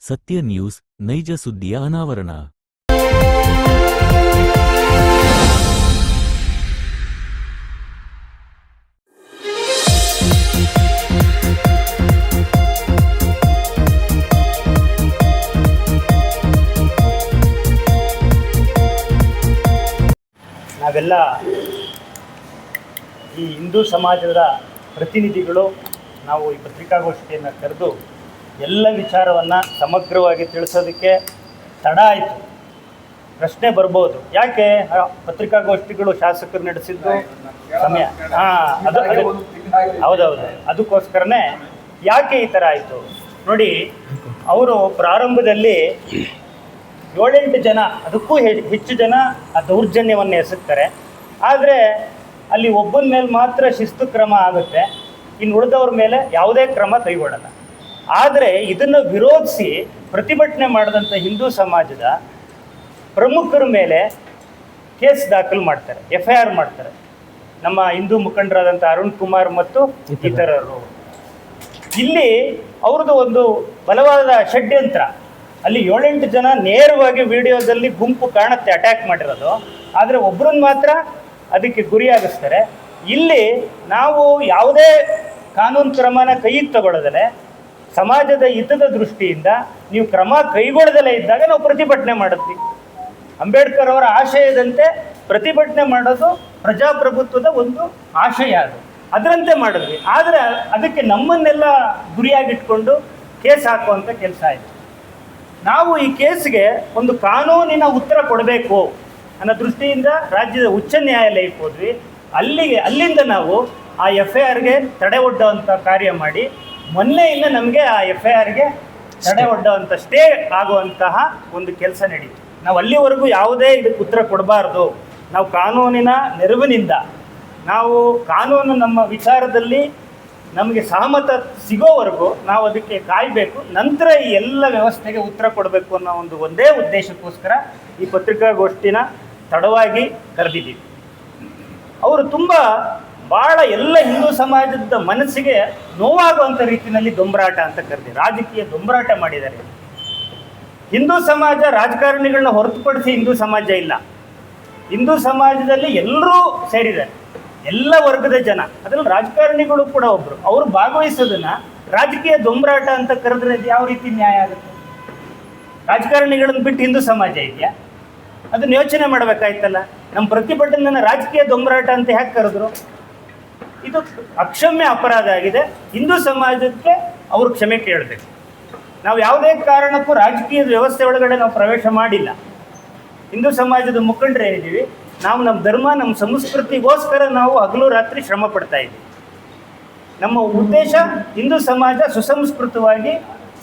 ಸತ್ಯ ನ್ಯೂಸ್ ನೈಜ ಸುದ್ದಿಯ ಅನಾವರಣ. ನಾವೆಲ್ಲ ಈ ಹಿಂದೂ ಸಮಾಜದ ಪ್ರತಿನಿಧಿಗಳು ನಾವು ಈ ಪತ್ರಿಕಾಗೋಷ್ಠಿಯನ್ನು ಕರೆದು ಎಲ್ಲ ವಿಚಾರವನ್ನು ಸಮಗ್ರವಾಗಿ ತಿಳಿಸೋದಕ್ಕೆ ತಡ ಆಯಿತು. ಪ್ರಶ್ನೆ ಬರ್ಬೋದು, ಯಾಕೆ ಪತ್ರಿಕಾಗೋಷ್ಠಿಗಳು ಶಾಸಕರು ನಡೆಸಿದ್ದು ಸಮಯ ಹೌದೌದು, ಅದಕ್ಕೋಸ್ಕರನೇ ಯಾಕೆ ಈ ಥರ ಆಯಿತು ನೋಡಿ. ಅವರು ಪ್ರಾರಂಭದಲ್ಲಿ 7-8 ಜನ, ಅದಕ್ಕೂ ಹೆಚ್ಚು ಜನ ಆ ದೌರ್ಜನ್ಯವನ್ನು ಎಸಗ್ತಾರೆ. ಆದರೆ ಅಲ್ಲಿ ಒಬ್ಬನ ಮೇಲೆ ಮಾತ್ರ ಶಿಸ್ತು ಕ್ರಮ ಆಗುತ್ತೆ, ಇನ್ನು ಉಳಿದವ್ರ ಮೇಲೆ ಯಾವುದೇ ಕ್ರಮ ಕೈಗೊಳ್ಳಲ್ಲ. ಆದರೆ ಇದನ್ನು ವಿರೋಧಿಸಿ ಪ್ರತಿಭಟನೆ ಮಾಡಿದಂಥ ಹಿಂದೂ ಸಮಾಜದ ಪ್ರಮುಖರ ಮೇಲೆ ಕೇಸ್ ದಾಖಲು ಮಾಡ್ತಾರೆ, FIR ಮಾಡ್ತಾರೆ. ನಮ್ಮ ಹಿಂದೂ ಮುಖಂಡರಾದಂಥ ಅರುಣ್ ಕುಮಾರ್ ಮತ್ತು ಇತರರು. ಇಲ್ಲಿ ಅವ್ರದ್ದು ಒಂದು ಬಲವಾದ ಷಡ್ಯಂತ್ರ. ಅಲ್ಲಿ 7-8 ಜನ ನೇರವಾಗಿ ವಿಡಿಯೋದಲ್ಲಿ ಗುಂಪು ಕಾಣುತ್ತೆ ಅಟ್ಯಾಕ್ ಮಾಡಿರೋದು, ಆದರೆ ಒಬ್ಬರನ್ನ ಮಾತ್ರ ಅದಕ್ಕೆ ಗುರಿಯಾಗಿಸ್ತಾರೆ. ಇಲ್ಲಿ ನಾವು ಯಾವುದೇ ಕಾನೂನು ಕ್ರಮನ ಕೈಗೆ ತಗೊಳ್ಳೋದಲ್ಲೇ ಸಮಾಜದ ಹಿತದ ದೃಷ್ಟಿಯಿಂದ ನೀವು ಕ್ರಮ ಕೈಗೊಳ್ಳದಲ್ಲೇ ಇದ್ದಾಗ ನಾವು ಪ್ರತಿಭಟನೆ ಮಾಡಿದ್ವಿ. ಅಂಬೇಡ್ಕರ್ ಅವರ ಆಶಯದಂತೆ ಪ್ರತಿಭಟನೆ ಮಾಡೋದು ಪ್ರಜಾಪ್ರಭುತ್ವದ ಒಂದು ಆಶಯ, ಅದರಂತೆ ಮಾಡಿದ್ವಿ. ಆದರೆ ಅದಕ್ಕೆ ನಮ್ಮನ್ನೆಲ್ಲ ಗುರಿಯಾಗಿಟ್ಕೊಂಡು ಕೇಸ್ ಹಾಕುವಂಥ ಕೆಲಸ ಆಯಿತು. ನಾವು ಈ ಕೇಸ್ಗೆ ಒಂದು ಕಾನೂನಿನ ಉತ್ತರ ಕೊಡಬೇಕು ಅನ್ನೋ ದೃಷ್ಟಿಯಿಂದ ರಾಜ್ಯದ ಉಚ್ಚ ನ್ಯಾಯಾಲಯಕ್ಕೆ ಹೋದ್ವಿ. ಅಲ್ಲಿಂದ ನಾವು ಆ FIRಗೆ ತಡೆ ಒಡ್ಡುವಂಥ ಕಾರ್ಯ ಮಾಡಿ ಮೊನ್ನೆಯಿಂದ ನಮಗೆ ಆ FIRಗೆ ತಡೆ ಒಡ್ಡುವಂಥ ಸ್ಟೇ ಆಗುವಂತಹ ಒಂದು ಕೆಲಸ ನಡೀತು. ನಾವು ಅಲ್ಲಿವರೆಗೂ ಯಾವುದೇ ಇದಕ್ಕೆ ಉತ್ತರ ಕೊಡಬಾರ್ದು. ನಾವು ಕಾನೂನಿನ ನೆರವಿನಿಂದ, ನಾವು ಕಾನೂನು ನಮ್ಮ ವಿಚಾರದಲ್ಲಿ ನಮಗೆ ಸಹಮತ ಸಿಗೋವರೆಗೂ ನಾವು ಅದಕ್ಕೆ ಕಾಯಬೇಕು. ನಂತರ ಈ ಎಲ್ಲ ವ್ಯವಸ್ಥೆಗೆ ಉತ್ತರ ಕೊಡಬೇಕು ಅನ್ನೋ ಒಂದೇ ಉದ್ದೇಶಕ್ಕೋಸ್ಕರ ಈ ಪತ್ರಿಕಾಗೋಷ್ಠಿನ ತಡವಾಗಿ ಕರೆದಿದ್ದೀವಿ. ಅವರು ಭಾಳ ಎಲ್ಲ ಹಿಂದೂ ಸಮಾಜದ ಮನಸ್ಸಿಗೆ ನೋವಾಗುವಂಥ ರೀತಿಯಲ್ಲಿ ದೊಂಬರಾಟ ಅಂತ ಕರೆದಿ ರಾಜಕೀಯ ದೊಂಬರಾಟ ಮಾಡಿದ್ದಾರೆ. ಹಿಂದೂ ಸಮಾಜ ರಾಜಕಾರಣಿಗಳನ್ನ ಹೊರತುಪಡಿಸಿ ಹಿಂದೂ ಸಮಾಜ ಇಲ್ಲ. ಹಿಂದೂ ಸಮಾಜದಲ್ಲಿ ಎಲ್ಲರೂ ಸೇರಿದ್ದಾರೆ, ಎಲ್ಲ ವರ್ಗದ ಜನ, ಅದರಲ್ಲಿ ರಾಜಕಾರಣಿಗಳು ಕೂಡ ಒಬ್ಬರು. ಅವರು ಭಾಗವಹಿಸೋದನ್ನು ರಾಜಕೀಯ ದೊಂಬರಾಟ ಅಂತ ಕರೆದ್ರೆ ಯಾವ ರೀತಿ ನ್ಯಾಯ ಆಗುತ್ತೆ? ರಾಜಕಾರಣಿಗಳನ್ನು ಬಿಟ್ಟು ಹಿಂದೂ ಸಮಾಜ ಇದೆಯಾ? ಅದನ್ನು ಯೋಚನೆ ಮಾಡಬೇಕಾಯ್ತಲ್ಲ. ನಮ್ಮ ಪ್ರತಿಭಟನೆಯನ್ನು ರಾಜಕೀಯ ದೊಂಬರಾಟ ಅಂತ ಯಾಕೆ ಕರೆದ್ರು? ಇದು ಅಕ್ಷಮ್ಯ ಅಪರಾಧ ಆಗಿದೆ. ಹಿಂದೂ ಸಮಾಜಕ್ಕೆ ಅವರು ಕ್ಷಮೆ ಕೇಳಬೇಕು. ನಾವು ಯಾವುದೇ ಕಾರಣಕ್ಕೂ ರಾಜಕೀಯದ ವ್ಯವಸ್ಥೆ ಒಳಗಡೆ ನಾವು ಪ್ರವೇಶ ಮಾಡಿಲ್ಲ. ಹಿಂದೂ ಸಮಾಜದ ಮುಖಂಡರು ಏನಿದ್ದೀವಿ, ನಾವು ನಮ್ಮ ಧರ್ಮ, ನಮ್ಮ ಸಂಸ್ಕೃತಿಗೋಸ್ಕರ ನಾವು ಹಗಲು ರಾತ್ರಿ ಶ್ರಮ ಪಡ್ತಾ ಇದ್ದೀವಿ. ನಮ್ಮ ಉದ್ದೇಶ ಹಿಂದೂ ಸಮಾಜ ಸುಸಂಸ್ಕೃತವಾಗಿ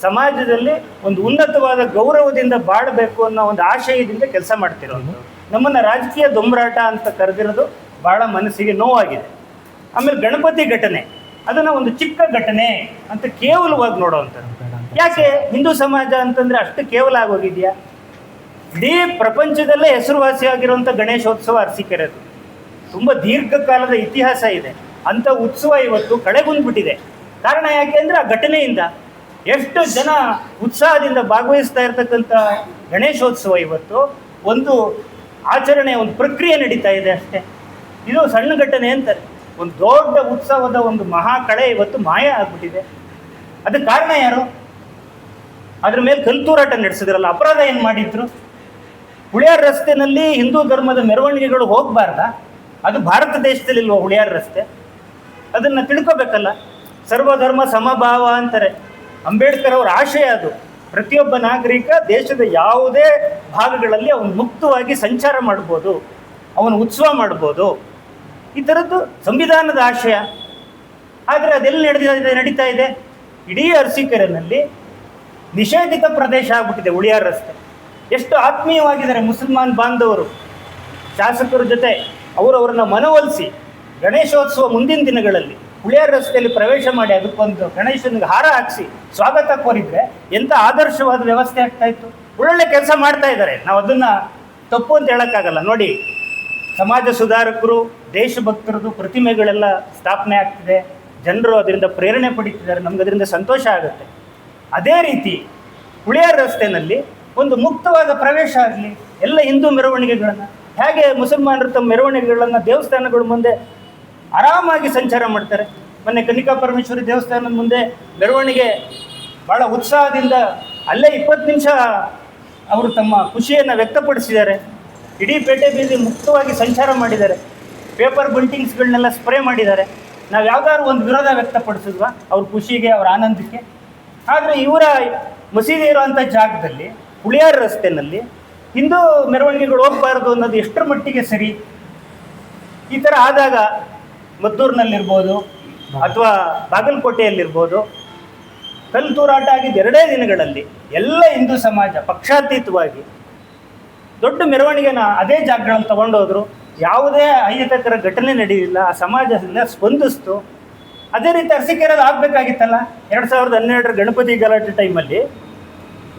ಸಮಾಜದಲ್ಲಿ ಒಂದು ಉನ್ನತವಾದ ಗೌರವದಿಂದ ಬಾಳಬೇಕು ಅನ್ನೋ ಒಂದು ಆಶಯದಿಂದ ಕೆಲಸ ಮಾಡ್ತಿರೋದು. ನಮ್ಮನ್ನು ರಾಜಕೀಯ ದೊಂಬರಾಟ ಅಂತ ಕರೆದಿರೋದು ಭಾಳ ಮನಸ್ಸಿಗೆ ನೋವಾಗಿದೆ. ಆಮೇಲೆ ಗಣಪತಿ ಘಟನೆ, ಅದನ್ನು ಒಂದು ಚಿಕ್ಕ ಘಟನೆ ಅಂತ ಕೇವಲವಾಗಿ ನೋಡೋವಂಥದ್ದು. ಯಾಕೆ ಹಿಂದೂ ಸಮಾಜ ಅಂತಂದರೆ ಅಷ್ಟು ಕೇವಲ ಆಗೋಗಿದೆಯಾ? ಇಡೀ ಪ್ರಪಂಚದಲ್ಲೇ ಹೆಸರುವಾಸಿಯಾಗಿರುವಂಥ ಗಣೇಶೋತ್ಸವ ಅರಸೀಕೆರೆದು ತುಂಬ ದೀರ್ಘಕಾಲದ ಇತಿಹಾಸ ಇದೆ. ಅಂಥ ಉತ್ಸವ ಇವತ್ತು ಕಳೆಗುಂದ್ಬಿಟ್ಟಿದೆ. ಕಾರಣ ಯಾಕೆ ಅಂದರೆ ಆ ಘಟನೆಯಿಂದ ಎಷ್ಟು ಜನ ಉತ್ಸಾಹದಿಂದ ಭಾಗವಹಿಸ್ತಾ ಇರ್ತಕ್ಕಂಥ ಗಣೇಶೋತ್ಸವ ಇವತ್ತು ಒಂದು ಆಚರಣೆ, ಒಂದು ಪ್ರಕ್ರಿಯೆ ನಡೀತಾ ಇದೆ ಅಷ್ಟೇ. ಇದು ಸಣ್ಣ ಘಟನೆ ಅಂತಾರೆ. ಒಂದು ದೊಡ್ಡ ಉತ್ಸವದ ಒಂದು ಮಹಾಕಳೆ ಇವತ್ತು ಮಾಯ ಆಗ್ಬಿಟ್ಟಿದೆ. ಅದಕ್ಕೆ ಕಾರಣ ಯಾರು? ಅದ್ರ ಮೇಲೆ ಕಲ್ತೂರಾಟ ನಡೆಸಿದ್ರಲ್ಲ, ಅಪರಾಧ ಏನು ಮಾಡಿದ್ರು? ಹುಳಿಯಾರ್ ರಸ್ತೆನಲ್ಲಿ ಹಿಂದೂ ಧರ್ಮದ ಮೆರವಣಿಗೆಗಳು ಹೋಗಬಾರ್ದ? ಅದು ಭಾರತ ದೇಶದಲ್ಲಿಲ್ವ ಹುಳಿಯಾರ್ ರಸ್ತೆ? ಅದನ್ನು ತಿಳ್ಕೊಬೇಕಲ್ಲ. ಸರ್ವಧರ್ಮ ಸಮಭಾವ ಅಂತಾರೆ. ಅಂಬೇಡ್ಕರ್ ಅವರ ಆಶಯ ಅದು. ಪ್ರತಿಯೊಬ್ಬ ನಾಗರಿಕ ದೇಶದ ಯಾವುದೇ ಭಾಗಗಳಲ್ಲಿ ಅವನು ಮುಕ್ತವಾಗಿ ಸಂಚಾರ ಮಾಡ್ಬೋದು, ಅವನು ಉತ್ಸವ ಮಾಡ್ಬೋದು. ಈ ಥರದ್ದು ಸಂವಿಧಾನದ ಆಶಯ. ಆದರೆ ಅದೆಲ್ಲಿ ನಡೀತಾ ಇದೆ? ಇಡೀ ಅರಸೀಕೆರೆಯಲ್ಲಿ ನಿಷೇಧಿತ ಪ್ರದೇಶ ಆಗ್ಬಿಟ್ಟಿದೆ ಹುಳಿಯಾರ್ ರಸ್ತೆ. ಎಷ್ಟು ಆತ್ಮೀಯವಾಗಿದ್ದಾರೆ ಮುಸಲ್ಮಾನ್ ಬಾಂಧವರು. ಶಾಸಕರ ಜೊತೆ ಅವರನ್ನು ಮನವೊಲಿಸಿ ಗಣೇಶೋತ್ಸವ ಮುಂದಿನ ದಿನಗಳಲ್ಲಿ ಹುಳಿಯಾರ್ ರಸ್ತೆಯಲ್ಲಿ ಪ್ರವೇಶ ಮಾಡಿ ಅದಕ್ಕೊಂದು ಗಣೇಶನಿಗೆ ಹಾರ ಹಾಕಿಸಿ ಸ್ವಾಗತ ಕೋರಿದರೆ ಎಂಥ ಆದರ್ಶವಾದ ವ್ಯವಸ್ಥೆ ಆಗ್ತಾ ಇತ್ತು. ಒಳ್ಳೊಳ್ಳೆ ಕೆಲಸ ಮಾಡ್ತಾ ಇದ್ದಾರೆ, ನಾವು ಅದನ್ನು ತಪ್ಪು ಅಂತ ಹೇಳೋಕ್ಕಾಗಲ್ಲ. ನೋಡಿ, ಸಮಾಜ ಸುಧಾರಕರು, ದೇಶಭಕ್ತರದು ಪ್ರತಿಮೆಗಳೆಲ್ಲ ಸ್ಥಾಪನೆ ಆಗ್ತಿದೆ, ಜನರು ಅದರಿಂದ ಪ್ರೇರಣೆ ಪಡೀತಿದ್ದಾರೆ, ನಮ್ಗೆ ಅದರಿಂದ ಸಂತೋಷ ಆಗುತ್ತೆ. ಅದೇ ರೀತಿ ಹುಳಿಯಾರ್ ರಸ್ತೆಯಲ್ಲಿ ಒಂದು ಮುಕ್ತವಾದ ಪ್ರವೇಶ ಆಗಲಿ, ಎಲ್ಲ ಹಿಂದೂ ಮೆರವಣಿಗೆಗಳನ್ನು ಹೇಗೆ ಮುಸಲ್ಮಾನರು ತಮ್ಮ ಮೆರವಣಿಗೆಗಳನ್ನು ದೇವಸ್ಥಾನಗಳ ಮುಂದೆ ಆರಾಮಾಗಿ ಸಂಚಾರ ಮಾಡ್ತಾರೆ. ಮೊನ್ನೆ ಕನ್ನಿಕಾ ಪರಮೇಶ್ವರಿ ದೇವಸ್ಥಾನದ ಮುಂದೆ ಮೆರವಣಿಗೆ ಭಾಳ ಉತ್ಸಾಹದಿಂದ ಅಲ್ಲೇ 20 ನಿಮಿಷ ಅವರು ತಮ್ಮ ಖುಷಿಯನ್ನು ವ್ಯಕ್ತಪಡಿಸಿದ್ದಾರೆ. ಇಡೀ ಪೇಟೆ ಬೀದಿ ಮುಕ್ತವಾಗಿ ಸಂಚಾರ ಮಾಡಿದ್ದಾರೆ. ಪೇಪರ್ ಬಂಟಿಂಗ್ಸ್ಗಳನ್ನೆಲ್ಲ ಸ್ಪ್ರೇ ಮಾಡಿದ್ದಾರೆ. ನಾವು ಯಾವ್ದಾದ್ರು ಒಂದು ವಿರೋಧ ವ್ಯಕ್ತಪಡಿಸಿದ್ವಾ ಅವ್ರ ಖುಷಿಗೆ, ಅವ್ರ ಆನಂದಕ್ಕೆ? ಆದರೆ ಇವರ ಮಸೀದಿ ಇರುವಂಥ ಜಾಗದಲ್ಲಿ ಹುಳಿಯಾರ್ ರಸ್ತೆಯಲ್ಲಿ ಹಿಂದೂ ಮೆರವಣಿಗೆಗಳು ಹೋಗಬಾರ್ದು ಅನ್ನೋದು ಎಷ್ಟರ ಮಟ್ಟಿಗೆ ಸರಿ? ಈ ಥರ ಆದಾಗ ಮದ್ದೂರಿನಲ್ಲಿರ್ಬೋದು ಅಥವಾ ಬಾಗಲಕೋಟೆಯಲ್ಲಿರ್ಬೋದು ಕಲ್ಲು ತೂರಾಟ ಆಗಿದ್ದ 2 ದಿನಗಳಲ್ಲಿ ಎಲ್ಲ ಹಿಂದೂ ಸಮಾಜ ಪಕ್ಷಾತೀತವಾಗಿ ದೊಡ್ಡ ಮೆರವಣಿಗೆನ ಅದೇ ಜಾಗಗಳನ್ನು ತಗೊಂಡೋದ್ರು. ಯಾವುದೇ ಅಹಿತಕರ ಘಟನೆ ನಡೆಯಲಿಲ್ಲ. ಆ ಸಮಾಜದಿಂದ ಸ್ಪಂದಿಸ್ತು. ಅದೇ ರೀತಿ ಅರಸೀಕೆರೆದು ಆಗಬೇಕಾಗಿತ್ತಲ್ಲ. 2012 ಗಣಪತಿ ಗಲಾಟೆ ಟೈಮಲ್ಲಿ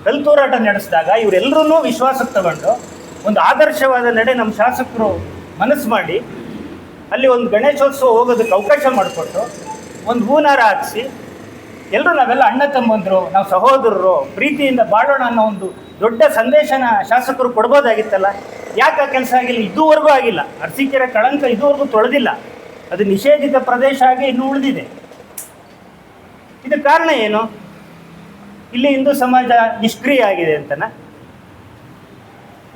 ಕಲ್ಲು ತೂರಾಟ ನಡೆಸಿದಾಗ ಇವರೆಲ್ಲರೂ ವಿಶ್ವಾಸಕ್ಕೆ ತಗೊಂಡು ಒಂದು ಆದರ್ಶವಾದ ನಡೆ ನಮ್ಮ ಶಾಸಕರು ಮನಸ್ಸು ಮಾಡಿ ಅಲ್ಲಿ ಒಂದು ಗಣೇಶೋತ್ಸವ ಹೋಗೋದಕ್ಕೆ ಅವಕಾಶ ಮಾಡಿಕೊಟ್ಟು ಒಂದು ಹೂನಾರ ಹಾಕಿಸಿ ಎಲ್ಲರೂ ನಾವೆಲ್ಲ ಅಣ್ಣ ತಮ್ಮಂದರು, ನಾವು ಸಹೋದರರು, ಪ್ರೀತಿಯಿಂದ ಬಾಳೋಣ ಅನ್ನೋ ಒಂದು ದೊಡ್ಡ ಸಂದೇಶನ ಶಾಸಕರು ಕೊಡ್ಬೋದಾಗಿತ್ತಲ್ಲ. ಯಾಕೆ ಆ ಕೆಲಸ ಆಗಿಲ್ಲ? ಇದುವರೆಗೂ ಆಗಿಲ್ಲ. ಅರಸೀಕೆರೆ ಕಳಂಕ ಇದುವರೆಗೂ ತೊಳೆದಿಲ್ಲ. ಅದು ನಿಷೇಧಿತ ಪ್ರದೇಶ ಆಗಿ ಇನ್ನೂ ಉಳಿದಿದೆ. ಇದಕ್ಕೆ ಕಾರಣ ಏನು? ಇಲ್ಲಿ ಹಿಂದೂ ಸಮಾಜ ನಿಷ್ಕ್ರಿಯ ಆಗಿದೆ ಅಂತನ?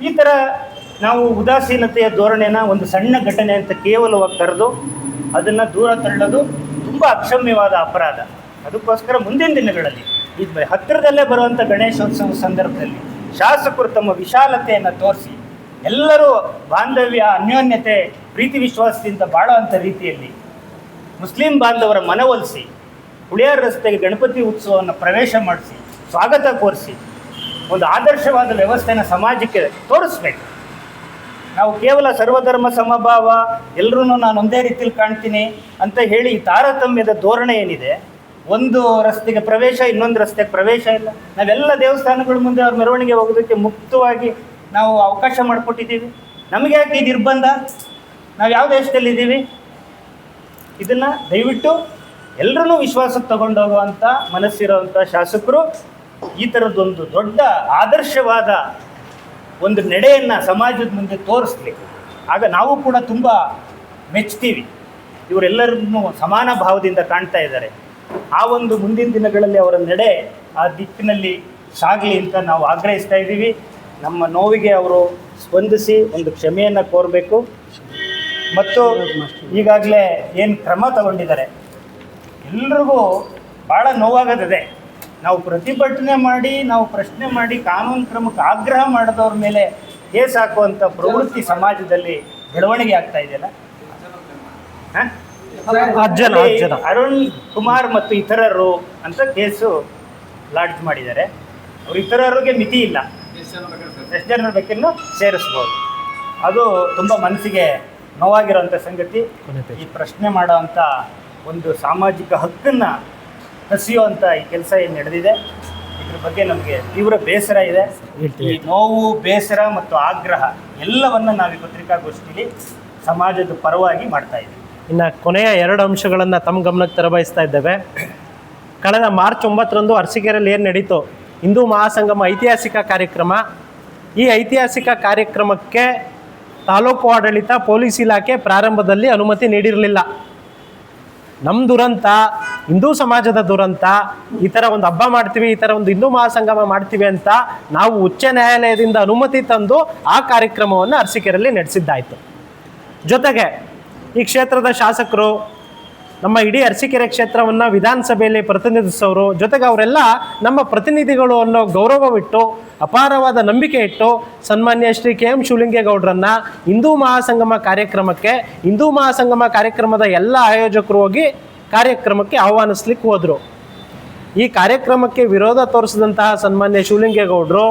ಈ ಥರ ನಾವು ಉದಾಸೀನತೆಯ ಧೋರಣೆನ ಒಂದು ಸಣ್ಣ ಘಟನೆ ಅಂತ ಕೇವಲವಾಗಿ ಕರೆದು ಅದನ್ನು ದೂರ ತಳ್ಳೋದು ತುಂಬ ಅಕ್ಷಮ್ಯವಾದ ಅಪರಾಧ. ಅದಕ್ಕೋಸ್ಕರ ಮುಂದಿನ ದಿನಗಳಲ್ಲಿ ಇದು ಹತ್ತಿರದಲ್ಲೇ ಬರುವಂಥ ಗಣೇಶೋತ್ಸವ ಸಂದರ್ಭದಲ್ಲಿ ಶಾಸಕರು ತಮ್ಮ ವಿಶಾಲತೆಯನ್ನು ತೋರಿಸಿ ಎಲ್ಲರೂ ಬಾಂಧವ್ಯ, ಅನ್ಯೋನ್ಯತೆ, ಪ್ರೀತಿ ವಿಶ್ವಾಸದಿಂದ ಬಾಳುವಂಥ ರೀತಿಯಲ್ಲಿ ಮುಸ್ಲಿಂ ಬಾಂಧವರ ಮನವೊಲಿಸಿ ಹುಳಿಯಾರ್ ರಸ್ತೆಗೆ ಗಣಪತಿ ಉತ್ಸವವನ್ನು ಪ್ರವೇಶ ಮಾಡಿಸಿ ಸ್ವಾಗತ ಕೋರಿಸಿ ಒಂದು ಆದರ್ಶವಾದ ವ್ಯವಸ್ಥೆನ ಸಮಾಜಕ್ಕೆ ತೋರಿಸ್ಬೇಕು. ನಾವು ಕೇವಲ ಸರ್ವಧರ್ಮ ಸಮಭಾವ, ಎಲ್ಲರೂ ನಾನು ಒಂದೇ ರೀತಿಯಲ್ಲಿ ಕಾಣ್ತೀನಿ ಅಂತ ಹೇಳಿ ಈ ತಾರತಮ್ಯದ ಧೋರಣೆ ಏನಿದೆ, ಒಂದು ರಸ್ತೆಗೆ ಪ್ರವೇಶ, ಇನ್ನೊಂದು ರಸ್ತೆಗೆ ಪ್ರವೇಶ ಇಲ್ಲ. ನಾವೆಲ್ಲ ದೇವಸ್ಥಾನಗಳ ಮುಂದೆ ಅವ್ರ ಮೆರವಣಿಗೆ ಹೋಗೋದಕ್ಕೆ ಮುಕ್ತವಾಗಿ ನಾವು ಅವಕಾಶ ಮಾಡಿಕೊಟ್ಟಿದ್ದೀವಿ. ನಮಗೆ ಯಾಕೆ ಈ ನಿರ್ಬಂಧ? ನಾವು ಯಾವ ದೇಶದಲ್ಲಿದ್ದೀವಿ? ಇದನ್ನು ದಯವಿಟ್ಟು ಎಲ್ಲರೂ ವಿಶ್ವಾಸಕ್ಕೆ ತಗೊಂಡೋಗುವಂಥ ಮನಸ್ಸಿರೋವಂಥ ಶಾಸಕರು ಈ ಥರದ್ದೊಂದು ದೊಡ್ಡ ಆದರ್ಶವಾದ ಒಂದು ನಡೆಯನ್ನು ಸಮಾಜದ ಮುಂದೆ ತೋರಿಸ್ಬೇಕು. ಆಗ ನಾವು ಕೂಡ ತುಂಬ ಮೆಚ್ತೀವಿ. ಇವರೆಲ್ಲರನ್ನೂ ಸಮಾನ ಭಾವದಿಂದ ಕಾಣ್ತಾ ಇದ್ದಾರೆ. ಆ ಒಂದು ಮುಂದಿನ ದಿನಗಳಲ್ಲಿ ಅವರ ನಡೆ ಆ ದಿಕ್ಕಿನಲ್ಲಿ ಸಾಗಲಿ ಅಂತ ನಾವು ಆಗ್ರಹಿಸ್ತಾ ಇದ್ದೀವಿ. ನಮ್ಮ ನೋವಿಗೆ ಅವರು ಸ್ಪಂದಿಸಿ ಒಂದು ಕ್ಷಮೆಯನ್ನು ಕೋರಬೇಕು. ಮತ್ತು ಈಗಾಗಲೇ ಏನು ಕ್ರಮ ತಗೊಂಡಿದ್ದಾರೆ ಎಲ್ರಿಗೂ ಭಾಳ ನೋವಾಗದಿದೆ. ನಾವು ಪ್ರತಿಭಟನೆ ಮಾಡಿ, ನಾವು ಪ್ರಶ್ನೆ ಮಾಡಿ, ಕಾನೂನು ಕ್ರಮಕ್ಕೆ ಆಗ್ರಹ ಮಾಡಿದವ್ರ ಮೇಲೆ ಕೇಸ್ ಹಾಕುವಂಥ ಪ್ರವೃತ್ತಿ ಸಮಾಜದಲ್ಲಿ ಬೆಳವಣಿಗೆ ಆಗ್ತಾ ಇದೆಯಲ್ಲ. ಅರುಣ್ ಕುಮಾರ್ ಮತ್ತು ಇತರರು ಅಂತ ಕೇಸು ಲಾಡ್ಜ್ ಮಾಡಿದ್ದಾರೆ. ಅವ್ರು ಇತರರಿಗೆ ಮಿತಿ ಇಲ್ಲ, ಎಷ್ಟು ಜನರ ಬೇಕನ್ನು ಸೇರಿಸ್ಬೋದು. ಅದು ತುಂಬ ಮನಸ್ಸಿಗೆ ನೋವಾಗಿರೋಂಥ ಸಂಗತಿ. ಈ ಪ್ರಶ್ನೆ ಮಾಡೋವಂಥ ಒಂದು ಸಾಮಾಜಿಕ ಹಕ್ಕನ್ನು ಕಸಿಯುವಂಥ ಈ ಕೆಲಸ ಏನು ನಡೆದಿದೆ, ಇದ್ರ ಬಗ್ಗೆ ನಮಗೆ ತೀವ್ರ ಬೇಸರ ಇದೆ. ಈ ನೋವು, ಬೇಸರ ಮತ್ತು ಆಗ್ರಹ ಎಲ್ಲವನ್ನು ನಾವು ಈ ಪತ್ರಿಕಾಗೋಷ್ಠಿಯಲ್ಲಿ ಸಮಾಜದ ಪರವಾಗಿ ಮಾಡ್ತಾ ಇದ್ದೀವಿ. ಇನ್ನು ಕೊನೆಯ 2 ಅಂಶಗಳನ್ನು ತಮ್ಮ ಗಮನಕ್ಕೆ ತರಬಯಸ್ತಾ ಇದ್ದೇವೆ. ಕಳೆದ ಮಾರ್ಚ್ 9ರಂದು ಅರಸೀಕೆರೆಯಲ್ಲಿ ಏನು ನಡೀತು, ಹಿಂದೂ ಮಹಾಸಂಗಮ ಐತಿಹಾಸಿಕ ಕಾರ್ಯಕ್ರಮ. ಈ ಐತಿಹಾಸಿಕ ಕಾರ್ಯಕ್ರಮಕ್ಕೆ ತಾಲೂಕು ಆಡಳಿತ, ಪೊಲೀಸ್ ಇಲಾಖೆ ಪ್ರಾರಂಭದಲ್ಲಿ ಅನುಮತಿ ನೀಡಿರಲಿಲ್ಲ. ನಮ್ಮ ದುರಂತ, ಹಿಂದೂ ಸಮಾಜದ ದುರಂತ. ಈ ಥರ ಒಂದು ಹಬ್ಬ ಮಾಡ್ತೀವಿ, ಈ ಥರ ಒಂದು ಹಿಂದೂ ಮಹಾಸಂಗಮ ಮಾಡ್ತೀವಿ ಅಂತ ನಾವು ಉಚ್ಚ ನ್ಯಾಯಾಲಯದಿಂದ ಅನುಮತಿ ತಂದು ಆ ಕಾರ್ಯಕ್ರಮವನ್ನು ಅರಸೀಕೆರೆಯಲ್ಲಿ ನಡೆಸಿದ್ದಾಯಿತು. ಜೊತೆಗೆ ಈ ಕ್ಷೇತ್ರದ ಶಾಸಕರು, ನಮ್ಮ ಇಡೀ ಅರಸೀಕೆರೆ ಕ್ಷೇತ್ರವನ್ನು ವಿಧಾನಸಭೆಯಲ್ಲಿ ಪ್ರತಿನಿಧಿಸೋರು, ಜೊತೆಗೆ ಅವರೆಲ್ಲ ನಮ್ಮ ಪ್ರತಿನಿಧಿಗಳು ಅನ್ನೋ ಗೌರವವಿಟ್ಟು, ಅಪಾರವಾದ ನಂಬಿಕೆ ಇಟ್ಟು ಸನ್ಮಾನ್ಯ ಶ್ರೀ KM ಶಿವಲಿಂಗೇಗೌಡರನ್ನು ಹಿಂದೂ ಮಹಾಸಂಗಮ ಕಾರ್ಯಕ್ರಮಕ್ಕೆ, ಹಿಂದೂ ಮಹಾಸಂಗಮ ಕಾರ್ಯಕ್ರಮದ ಎಲ್ಲ ಆಯೋಜಕರು ಹೋಗಿ ಕಾರ್ಯಕ್ರಮಕ್ಕೆ ಆಹ್ವಾನಿಸ್ಲಿಕ್ಕೆ ಹೋದರು. ಈ ಕಾರ್ಯಕ್ರಮಕ್ಕೆ ವಿರೋಧ ತೋರಿಸಿದಂತಹ ಸನ್ಮಾನ್ಯ ಶಿವಲಿಂಗೇಗೌಡರು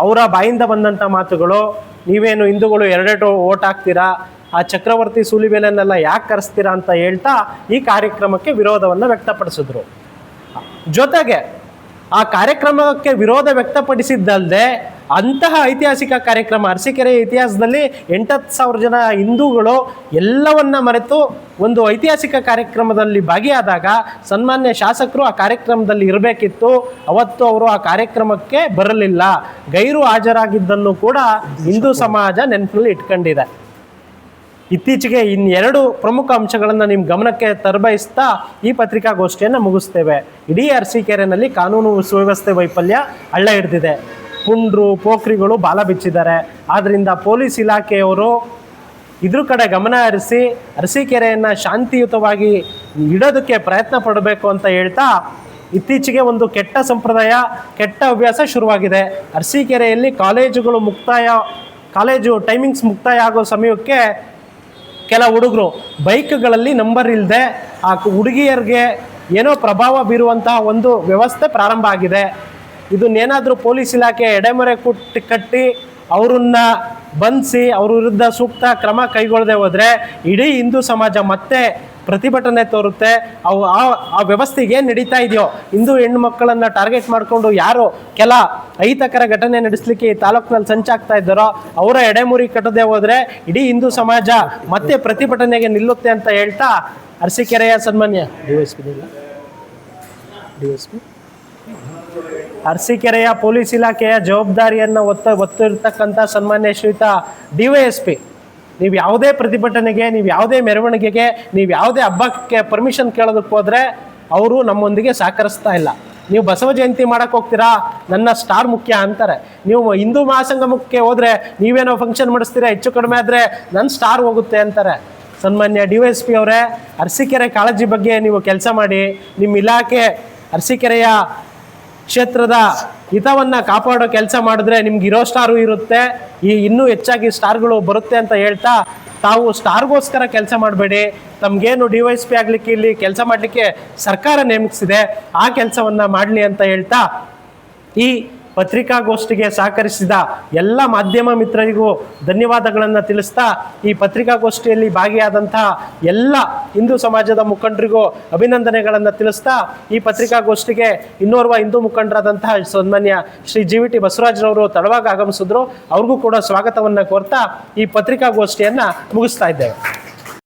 ಅವರ ಬಾಯಿಂದ ಬಂದಂಥ ಮಾತುಗಳು, ನೀವೇನು ಹಿಂದೂಗಳು 2 ಓಟ್ ಹಾಕ್ತೀರಾ, ಆ ಚಕ್ರವರ್ತಿ ಸೂಲಿಬೇಲನ್ನೆಲ್ಲ ಯಾಕೆ ಕರೆಸ್ತೀರಾ ಅಂತ ಹೇಳ್ತಾ ಈ ಕಾರ್ಯಕ್ರಮಕ್ಕೆ ವಿರೋಧವನ್ನು ವ್ಯಕ್ತಪಡಿಸಿದ್ರು. ಜೊತೆಗೆ ಆ ಕಾರ್ಯಕ್ರಮಕ್ಕೆ ವಿರೋಧ ವ್ಯಕ್ತಪಡಿಸಿದ್ದಲ್ಲದೆ ಅಂತಹ ಐತಿಹಾಸಿಕ ಕಾರ್ಯಕ್ರಮ ಅರಸೀಕೆರೆ ಇತಿಹಾಸದಲ್ಲಿ 8,000 ಜನ ಹಿಂದೂಗಳು ಎಲ್ಲವನ್ನ ಮರೆತು ಒಂದು ಐತಿಹಾಸಿಕ ಕಾರ್ಯಕ್ರಮದಲ್ಲಿ ಭಾಗಿಯಾದಾಗ ಸನ್ಮಾನ್ಯ ಶಾಸಕರು ಆ ಕಾರ್ಯಕ್ರಮದಲ್ಲಿ ಇರಬೇಕಿತ್ತು. ಅವತ್ತು ಅವರು ಆ ಕಾರ್ಯಕ್ರಮಕ್ಕೆ ಬರಲಿಲ್ಲ, ಗೈರು ಹಾಜರಾಗಿದ್ದನ್ನು ಕೂಡ ಹಿಂದೂ ಸಮಾಜ ನೆನಪಲ್ಲಿ ಇಟ್ಕೊಂಡಿದೆ. ಇತ್ತೀಚೆಗೆ ಇನ್ನೆರಡು ಪ್ರಮುಖ ಅಂಶಗಳನ್ನು ನಿಮ್ಮ ಗಮನಕ್ಕೆ ತರಬಯಸ್ತಾ ಈ ಪತ್ರಿಕಾಗೋಷ್ಠಿಯನ್ನು ಮುಗಿಸ್ತೇವೆ. ಇಡೀ ಅರಸೀಕೆರೆಯಲ್ಲಿ ಕಾನೂನು ಸುವ್ಯವಸ್ಥೆ ವೈಫಲ್ಯ ಹಳ್ಳ ಹಿಡಿದಿದೆ. ಪುಂಡ್ರು ಪೋಖ್ರಿಗಳು ಬಾಲ ಬಿಚ್ಚಿದ್ದಾರೆ. ಆದ್ದರಿಂದ ಪೊಲೀಸ್ ಇಲಾಖೆಯವರು ಇದ್ರ ಕಡೆ ಗಮನ ಹರಿಸಿ ಅರಸೀಕೆರೆಯನ್ನು ಶಾಂತಿಯುತವಾಗಿ ಇಡೋದಕ್ಕೆ ಪ್ರಯತ್ನ ಪಡಬೇಕು ಅಂತ ಹೇಳ್ತಾ, ಇತ್ತೀಚೆಗೆ ಒಂದು ಕೆಟ್ಟ ಸಂಪ್ರದಾಯ, ಕೆಟ್ಟ ಹವ್ಯಾಸ ಶುರುವಾಗಿದೆ. ಅರಸೀಕೆರೆಯಲ್ಲಿ ಕಾಲೇಜು ಟೈಮಿಂಗ್ಸ್ ಮುಕ್ತಾಯ ಆಗೋ ಸಮಯಕ್ಕೆ ಕೆಲ ಹುಡುಗರು ಬೈಕ್ಗಳಲ್ಲಿ ನಂಬರ್ ಇಲ್ಲದೆ ಆ ಹುಡುಗಿಯರಿಗೆ ಏನೋ ಪ್ರಭಾವ ಬೀರುವಂತಹ ಒಂದು ವ್ಯವಸ್ಥೆ ಪ್ರಾರಂಭ ಆಗಿದೆ. ಇದನ್ನೇನಾದರೂ ಪೊಲೀಸ್ ಇಲಾಖೆ ಎಡೆಮರೆ ಕಟ್ಟಿ ಅವರನ್ನ ಬಂಧಿಸಿ ಅವ್ರ ವಿರುದ್ಧ ಸೂಕ್ತ ಕ್ರಮ ಕೈಗೊಳ್ಳದೆ ಹೋದರೆ ಇಡೀ ಹಿಂದೂ ಸಮಾಜ ಮತ್ತೆ ಪ್ರತಿಭಟನೆ ತೋರುತ್ತೆ. ಆ ವ್ಯವಸ್ಥೆಗೆ ಏನು ನಡೀತಾ ಇದೆಯೋ, ಹಿಂದೂ ಹೆಣ್ಣು ಮಕ್ಕಳನ್ನು ಟಾರ್ಗೆಟ್ ಮಾಡಿಕೊಂಡು ಯಾರು ಕೆಲ ಅಹಿತಕರ ಘಟನೆ ನಡೆಸಲಿಕ್ಕೆ ಈ ತಾಲೂಕಿನಲ್ಲಿ ಸಂಚಾಗ್ತಾ ಇದ್ದಾರೋ ಅವರ ಎಡೆಮುರಿ ಕಟ್ಟದೆ ಹೋದರೆ ಇಡೀ ಹಿಂದೂ ಸಮಾಜ ಮತ್ತೆ ಪ್ರತಿಭಟನೆಗೆ ನಿಲ್ಲುತ್ತೆ ಅಂತ ಹೇಳ್ತಾ, ಅರಸೀಕೆರೆಯ ಸನ್ಮಾನ್ಯ ಅರಸೀಕೆರೆಯ ಪೊಲೀಸ್ ಇಲಾಖೆಯ ಜವಾಬ್ದಾರಿಯನ್ನು ಹೊತ್ತಿರ್ತಕ್ಕಂಥ ಸನ್ಮಾನ್ಯ ಶ್ರೀಯುತ DYSP, ನೀವು ಯಾವುದೇ ಪ್ರತಿಭಟನೆಗೆ, ನೀವು ಯಾವುದೇ ಮೆರವಣಿಗೆಗೆ, ನೀವು ಯಾವುದೇ ಹಬ್ಬಕ್ಕೆ ಪರ್ಮಿಷನ್ ಕೇಳೋದಕ್ಕೆ ಹೋದರೆ ಅವರು ನಮ್ಮೊಂದಿಗೆ ಸಹಕರಿಸ್ತಾ ಇಲ್ಲ. ನೀವು ಬಸವ ಜಯಂತಿ ಮಾಡಕ್ಕೆ ಹೋಗ್ತೀರಾ, ನನ್ನ ಸ್ಟಾರ್ ಮುಖ್ಯ ಅಂತಾರೆ. ನೀವು ಹಿಂದೂ ಮಹಾಸಂಗಮಕ್ಕೆ ಹೋದರೆ ನೀವೇನೋ ಫಂಕ್ಷನ್ ಮಾಡಿಸ್ತೀರಾ, ಹೆಚ್ಚು ಕಡಿಮೆ ಆದರೆ ನನ್ನ ಸ್ಟಾರ್ ಹೋಗುತ್ತೆ ಅಂತಾರೆ. ಸನ್ಮಾನ್ಯ DYSP ಅವರೇ, ಅರಸೀಕೆರೆ ಕಾಳಜಿ ಬಗ್ಗೆ ನೀವು ಕೆಲಸ ಮಾಡಿ. ನಿಮ್ಮ ಇಲಾಖೆ ಅರಸೀಕೆರೆಯ ಕ್ಷೇತ್ರದ ಹಿತವನ್ನು ಕಾಪಾಡೋ ಕೆಲಸ ಮಾಡಿದ್ರೆ ನಿಮ್ಗೆ ಇರೋ ಸ್ಟಾರು ಇರುತ್ತೆ, ಇನ್ನೂ ಹೆಚ್ಚಾಗಿ ಸ್ಟಾರ್ಗಳು ಬರುತ್ತೆ ಅಂತ ಹೇಳ್ತಾ, ತಾವು ಸ್ಟಾರ್ಗೋಸ್ಕರ ಕೆಲಸ ಮಾಡಬೇಡಿ. ತಮಗೇನು DYSP ಆಗಲಿಕ್ಕೆ ಇಲ್ಲಿ ಕೆಲಸ ಮಾಡಲಿಕ್ಕೆ ಸರ್ಕಾರ ನೇಮಿಸಿದೆ, ಆ ಕೆಲಸವನ್ನು ಮಾಡಲಿ ಅಂತ ಹೇಳ್ತಾ, ಈ ಪತ್ರಿಕಾಗೋಷ್ಠಿಗೆ ಸಹಕರಿಸಿದ ಎಲ್ಲ ಮಾಧ್ಯಮ ಮಿತ್ರರಿಗೂ ಧನ್ಯವಾದಗಳನ್ನು ತಿಳಿಸ್ತಾ, ಈ ಪತ್ರಿಕಾಗೋಷ್ಠಿಯಲ್ಲಿ ಭಾಗಿಯಾದಂತಹ ಎಲ್ಲ ಹಿಂದೂ ಸಮಾಜದ ಮುಖಂಡರಿಗೂ ಅಭಿನಂದನೆಗಳನ್ನು ತಿಳಿಸ್ತಾ, ಈ ಪತ್ರಿಕಾಗೋಷ್ಠಿಗೆ ಇನ್ನೋರ್ವ ಹಿಂದೂ ಮುಖಂಡರಾದಂತಹ ಸನ್ಮಾನ್ಯ ಶ್ರೀ GVT ಬಸವರಾಜ್ರವರು ತಡವಾಗಿ ಆಗಮಿಸಿದ್ರು. ಅವ್ರಿಗೂ ಕೂಡ ಸ್ವಾಗತವನ್ನು ಕೋರ್ತಾ ಈ ಪತ್ರಿಕಾಗೋಷ್ಠಿಯನ್ನು ಮುಗಿಸ್ತಾ ಇದ್ದೇವೆ.